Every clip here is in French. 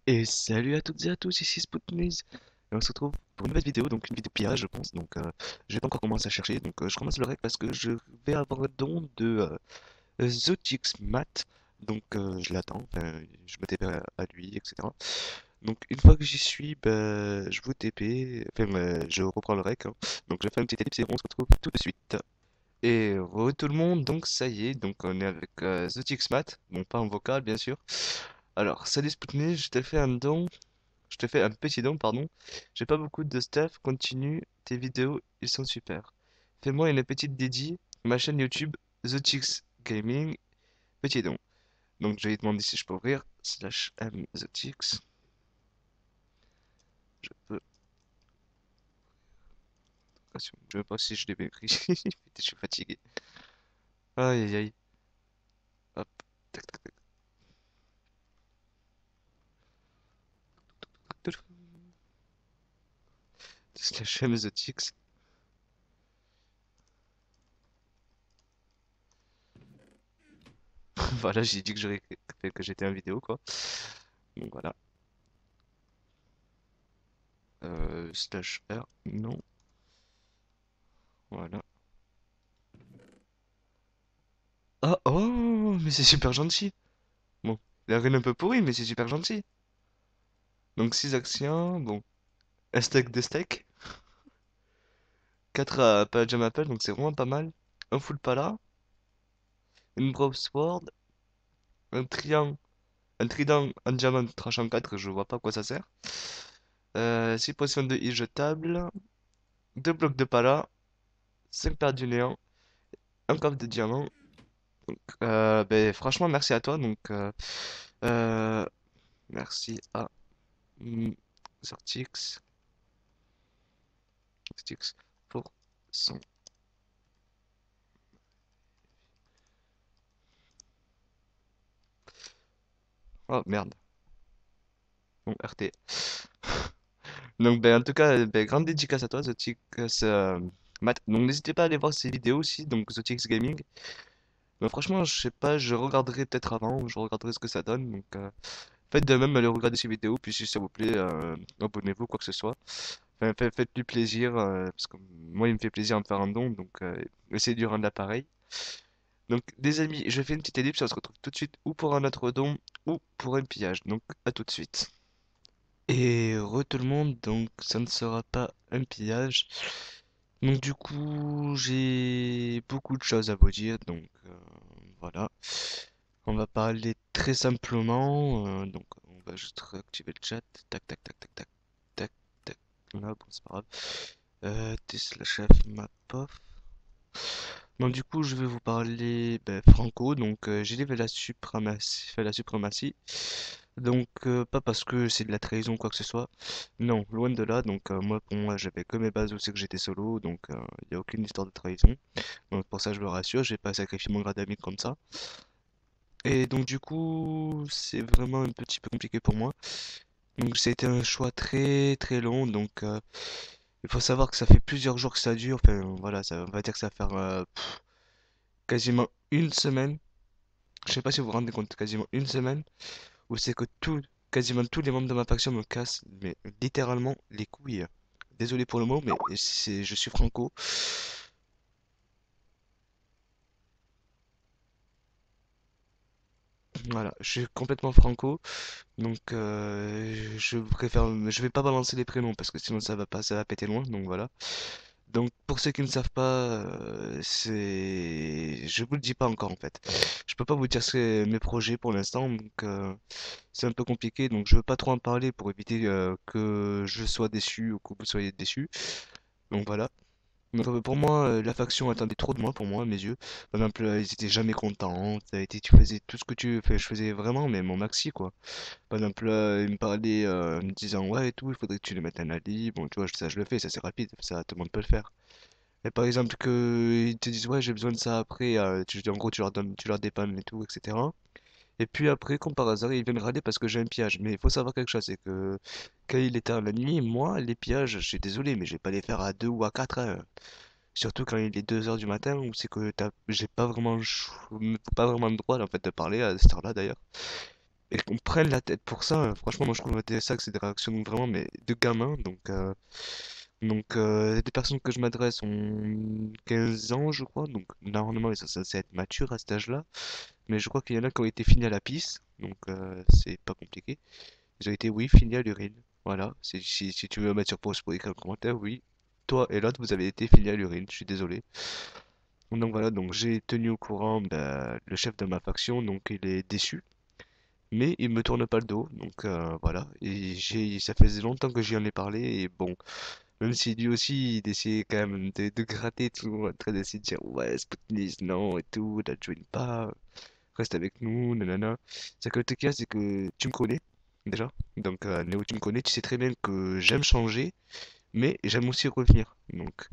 Et salut à toutes et à tous, ici Spoutniz. Et on se retrouve pour une nouvelle vidéo, donc une vidéo pillage, je pense. Donc, j'ai pas encore commencé à chercher, donc je commence le rec parce que je vais avoir un don de Zotix Mat. Donc, je l'attends, enfin, je me TP à lui, etc. Donc, une fois que j'y suis, ben, je vous TP, enfin, je reprends le rec, hein. Donc, je fais un petit ellipse et on se retrouve tout de suite. Et re tout le monde, donc ça y est, donc on est avec Zotix Mat, bon, pas en vocal, bien sûr. Alors, salut Spoutniz, je t'ai fait un don. Je te fais un petit don, pardon. J'ai pas beaucoup de stuff, continue, tes vidéos, ils sont super. Fais-moi une petite dédie, ma chaîne YouTube, The Chicks Gaming, petit don. Donc je vais te demander si je peux ouvrir, slash M The Chicks. Je peux, je sais même pas si je l'ai bien écrit. Putain, je suis fatigué. Aïe aïe aïe. Hop, tac tac tac. Slash M The Chicks. Voilà, j'ai dit que que j'étais en vidéo, quoi. Donc voilà. Slash R, non. Voilà. Ah, oh, mais c'est super gentil. Bon, la rune un peu pourrie, mais c'est super gentil. Donc 6 actions, bon, un stack de steak, 4 à Pajama Apple, donc c'est vraiment pas mal. Un full pala, une Brawl Sword, un triangle, un trident en diamant tranchant 4, je vois pas à quoi ça sert. 6 potions de i jetables, 2 blocs de pala, 5 paires du néant, un coffre de diamant. Ben, franchement, merci à toi. Donc, euh, merci à Sortix, Sortix pour son. Oh merde, bon, RT. Donc, ben, en tout cas, ben, grande dédicace à toi, Zotix Matt. Donc, n'hésitez pas à aller voir ses vidéos aussi, donc Zotix Gaming. Mais franchement, je sais pas, je regarderai peut-être avant, je regarderai ce que ça donne. Donc, faites de même, allez regarder ses vidéos, puis si ça vous plaît, abonnez-vous, quoi que ce soit. Enfin, faites-lui plaisir, parce que moi, il me fait plaisir de me faire un don, donc essayez de lui rendre l'appareil. Donc, des amis, je fais une petite ellipse, on se retrouve tout de suite ou pour un autre don, ou pour un pillage. Donc, à tout de suite. Et re tout le monde, donc ça ne sera pas un pillage. Donc du coup, j'ai beaucoup de choses à vous dire, donc voilà. On va parler très simplement, donc on va juste réactiver le chat. Tac tac tac tac tac tac tac. Là, bon, c'est pas grave. Tesla chef ma pof. Donc du coup, je vais vous parler ben, Franco. Donc j'ai fait la suprématie. Donc pas parce que c'est de la trahison ou quoi que ce soit. Non, loin de là. Donc moi, pour moi, j'avais que mes bases où c'est que j'étais solo. Donc il n'y a aucune histoire de trahison. Donc pour ça, je me rassure. J'ai pas sacrifié mon grade d'ami comme ça. Et donc du coup, c'est vraiment un petit peu compliqué pour moi. Donc c'était un choix très très long. Donc il faut savoir que ça fait plusieurs jours que ça dure. Enfin voilà, ça on va dire que ça va faire quasiment une semaine. Je sais pas si vous vous rendez compte, quasiment une semaine où c'est que quasiment tous les membres de ma faction me cassent, mais littéralement les couilles. Désolé pour le mot, mais je suis franco. Voilà, je suis complètement franco, donc je vais pas balancer les prénoms parce que sinon ça va péter loin, donc voilà. Donc pour ceux qui ne savent pas, je vous le dis pas encore en fait. Je peux pas vous dire mes projets pour l'instant, donc c'est un peu compliqué, donc je veux pas trop en parler pour éviter que je sois déçu ou que vous soyez déçus. Donc voilà. Donc, pour moi, la faction attendait trop de moi, pour moi, à mes yeux. Par exemple, ils étaient jamais contents. Ça a été, tu faisais tout ce que tu fais. Je faisais vraiment, mais mon maxi, quoi. Par exemple, ils me parlaient en me disant, ouais, et tout, il faudrait que tu les mettes un ali. Bon, tu vois, ça, je le fais, ça, c'est rapide. Ça, tout le monde peut le faire. Et par exemple, que ils te disent, ouais, j'ai besoin de ça après. En gros, tu leur donnes, tu leur dépannes et tout, etc. Et puis après, comme par hasard, ils viennent râler parce que j'ai un pillage. Mais il faut savoir quelque chose, c'est que quand il était la nuit, moi, les pillages, je suis désolé, mais je vais pas les faire à 2 ou à 4 heures. Surtout quand il est 2 heures du matin, où c'est que j'ai pas vraiment, pas vraiment le droit en fait de parler à cette heure-là d'ailleurs. et qu'on prenne la tête pour ça, franchement, moi je trouve ça que c'est des réactions vraiment mais de gamins. Les personnes que je m'adresse ont 15 ans, je crois, donc normalement ils sont censés être matures à cet âge-là. Mais je crois qu'il y en a qui ont été finis à la pisse, donc c'est pas compliqué. Ils ont été, oui, finis à l'urine. Voilà, si tu veux mettre sur pause pour écrire un commentaire, oui. Toi et l'autre, vous avez été finis à l'urine, je suis désolé. Donc voilà, donc j'ai tenu au courant le chef de ma faction, donc il est déçu. Mais il me tourne pas le dos, donc voilà. Et ça faisait longtemps que j'y en ai parlé, et bon, même si lui aussi, il essayait quand même de gratter tout, en train d'essayer de dire, ouais, Sputnik, non, et tout, la join pas, reste avec nous, nanana. C'est que le truc, c'est que tu me connais, déjà. Donc, Néo, tu me connais, tu sais très bien que j'aime changer, mais j'aime aussi revenir. Donc,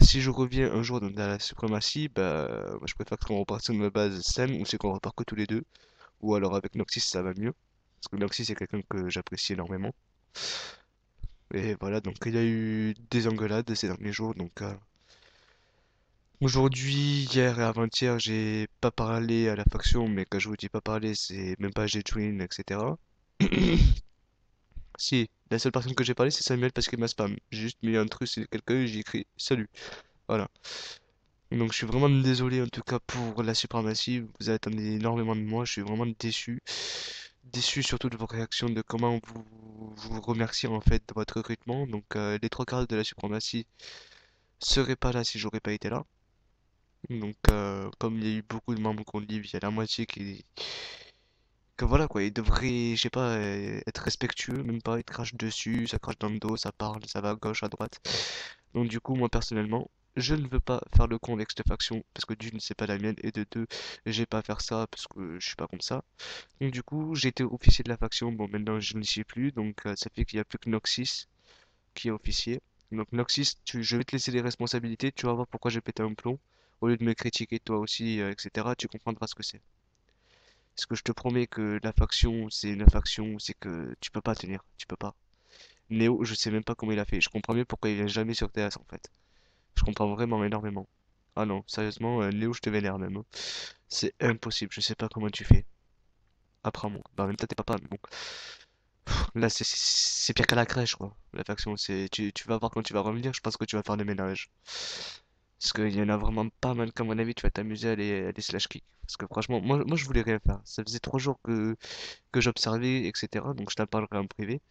si je reviens un jour dans la suprématie, bah, moi, je préfère qu'on reparte sur une base saine, ou c'est qu'on repart que tous les deux. Ou alors avec Noxys, ça va mieux. Parce que Noxys, c'est quelqu'un que j'apprécie énormément. Et voilà, donc il y a eu des engueulades ces derniers jours. Donc aujourd'hui, hier et avant-hier, j'ai pas parlé à la faction, mais quand je vous dis pas parler, c'est même pas j'ai join, etc. Si, la seule personne que j'ai parlé, c'est Samuel parce qu'il m'a spam. J'ai juste mis un truc, c'est quelqu'un, et j'ai écrit salut. Voilà. Donc je suis vraiment désolé en tout cas pour la suprématie. Vous attendez énormément de moi, je suis vraiment déçu. Déçu surtout de vos réactions, de comment vous remercier en fait de votre recrutement. Donc les trois quarts de la suprématie seraient pas là si j'aurais pas été là. Donc comme il y a eu beaucoup de membres qu'on livre, il y a la moitié qui... Que voilà quoi, ils devraient, je sais pas, être respectueux, même pas, ils te crachent dessus, ça crache dans le dos, ça parle, ça va à gauche, à droite. Donc du coup, moi personnellement, je ne veux pas faire le con avec cette faction, parce que d'une, c'est pas la mienne, et de deux, j'ai pas à faire ça, parce que je suis pas comme ça. Donc du coup, j'ai été officier de la faction, bon maintenant je n'y suis plus, donc ça fait qu'il y a plus que Noxys qui est officier. Donc Noxys, je vais te laisser les responsabilités, tu vas voir pourquoi j'ai pété un plomb. Au lieu de me critiquer toi aussi, etc., tu comprendras ce que c'est. Parce que je te promets que la faction, c'est une faction, c'est que tu peux pas tenir, tu peux pas. Néo, je sais même pas comment il a fait, je comprends mieux pourquoi il vient jamais sur TS en fait. Je comprends vraiment énormément. Ah non, sérieusement, Léo, je te vénère même, hein. C'est impossible, je sais pas comment tu fais. Apprends-moi. Bah, en même temps, t'es papa, mais bon. Là, c'est pire qu'à la crèche, quoi. La faction, tu vas voir quand tu vas revenir, je pense que tu vas faire le ménage. Parce qu'il y en a vraiment pas mal, comme mon avis, tu vas t'amuser à les slash kick. Parce que franchement, moi, je voulais rien faire. Ça faisait 3 jours que j'observais, etc. Donc, je t'en parlerai en privé.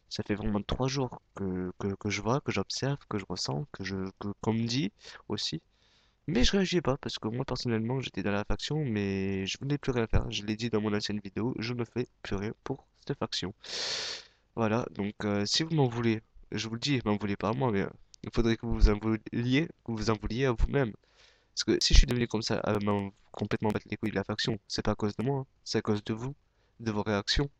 Ça fait vraiment 3 jours que je vois, que j'observe, que je ressens, qu'on me dit aussi. Mais je réagis pas parce que moi personnellement j'étais dans la faction mais je voulais plus rien faire. Je l'ai dit dans mon ancienne vidéo, je ne fais plus rien pour cette faction. Voilà, donc si vous m'en voulez, je vous le dis, m'en voulez pas à moi, mais il faudrait que vous en vouliez à vous-même. Parce que si je suis devenu comme ça, à complètement battre les couilles de la faction, c'est pas à cause de moi, hein, c'est à cause de vous, de vos réactions.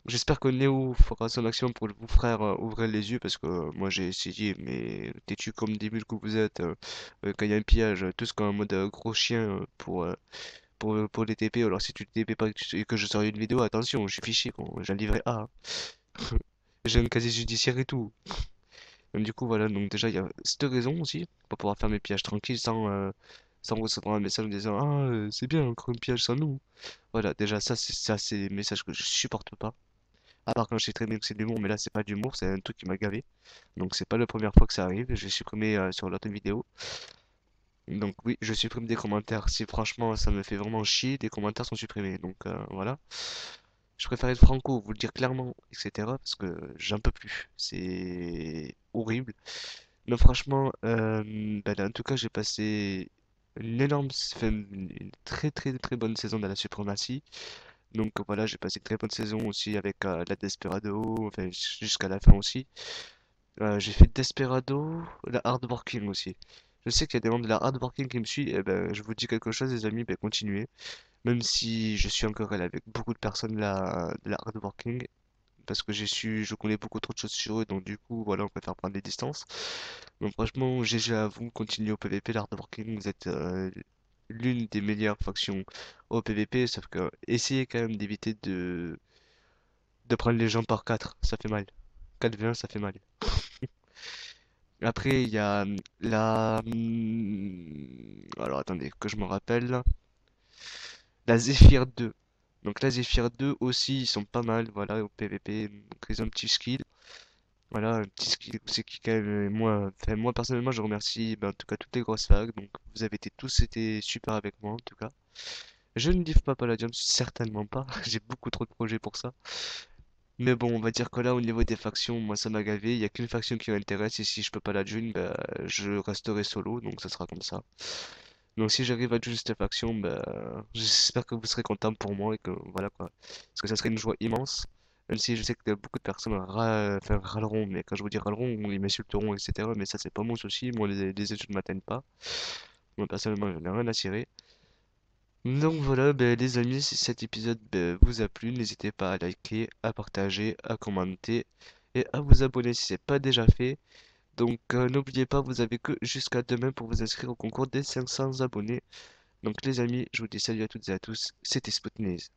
J'espère que Neo fera son action pour vous frères ouvrir les yeux parce que moi j'ai essayé mais têtu comme des mules que vous êtes quand il y a un pillage tous comme en mode gros chien pour les TP alors si tu TP pas et que je sors une vidéo attention je suis fiché quoi, j'ai un livret A hein. J'ai un casier judiciaire et tout. Donc, du coup voilà donc déjà il y a cette raison aussi pour pouvoir faire mes pillages tranquilles sans recevoir un message me disant ah c'est bien encore un pillage sans nous. Voilà déjà ça c'est des messages que je supporte pas. À part quand je sais très bien que c'est de l'humour, mais là c'est pas d'humour, c'est un truc qui m'a gavé. Donc c'est pas la première fois que ça arrive, j'ai supprimé sur l'autre vidéo. Donc oui, je supprime des commentaires. Si franchement ça me fait vraiment chier, des commentaires sont supprimés. Donc voilà. Je préfère être franco, vous le dire clairement, etc. Parce que j'en peux plus. C'est horrible. Non franchement, en tout cas j'ai passé une très très très bonne saison dans la suprématie. Donc voilà, j'ai passé une très bonne saison aussi avec la Desperado, enfin jusqu'à la fin aussi. J'ai fait Desperado, la Hardworking aussi. Je sais qu'il y a des membres de la Hardworking qui me suivent, et ben je vous dis quelque chose les amis, ben continuez. Même si je suis en querelle avec beaucoup de personnes de la Hardworking, parce que je connais beaucoup trop de choses sur eux, donc du coup voilà, on préfère prendre des distances. Donc franchement, GG à vous, continuez au PVP, la Hardworking, vous êtes l'une des meilleures factions au PVP, sauf que essayez quand même d'éviter de prendre les gens par 4 ça fait mal. 4v1, ça fait mal. Après, il y a alors attendez, que je me rappelle. La Zephyr 2. Donc là, Zephyr 2 aussi, ils sont pas mal, voilà, au PVP, donc ils ont un petit skill. Voilà, un petit skill c'est qui quand même, moi, enfin, moi personnellement, je remercie ben, en tout cas toutes les grosses vagues, donc vous avez été super avec moi en tout cas. Je ne div pas Palladium, certainement pas, j'ai beaucoup trop de projets pour ça. Mais bon, on va dire que là, au niveau des factions, moi ça m'a gavé, il y a qu'une faction qui m'intéresse, et si je peux pas la dune, ben, je resterai solo, donc ça sera comme ça. Donc si j'arrive à jouer cette faction, ben, j'espère que vous serez content pour moi et que voilà quoi. Parce que ça serait une joie immense. Même si je sais que beaucoup de personnes enfin, râleront, mais quand je vous dis râleront, ils m'insulteront, etc. Mais ça c'est pas mon souci, moi les études ne m'atteignent pas. Moi personnellement, j'en ai rien à cirer. Donc voilà, ben, les amis, si cet épisode ben, vous a plu, n'hésitez pas à liker, à partager, à commenter et à vous abonner si c'est pas déjà fait. Donc n'oubliez pas, vous avez que jusqu'à demain pour vous inscrire au concours des 500 abonnés. Donc les amis, je vous dis salut à toutes et à tous, c'était Spoutniz.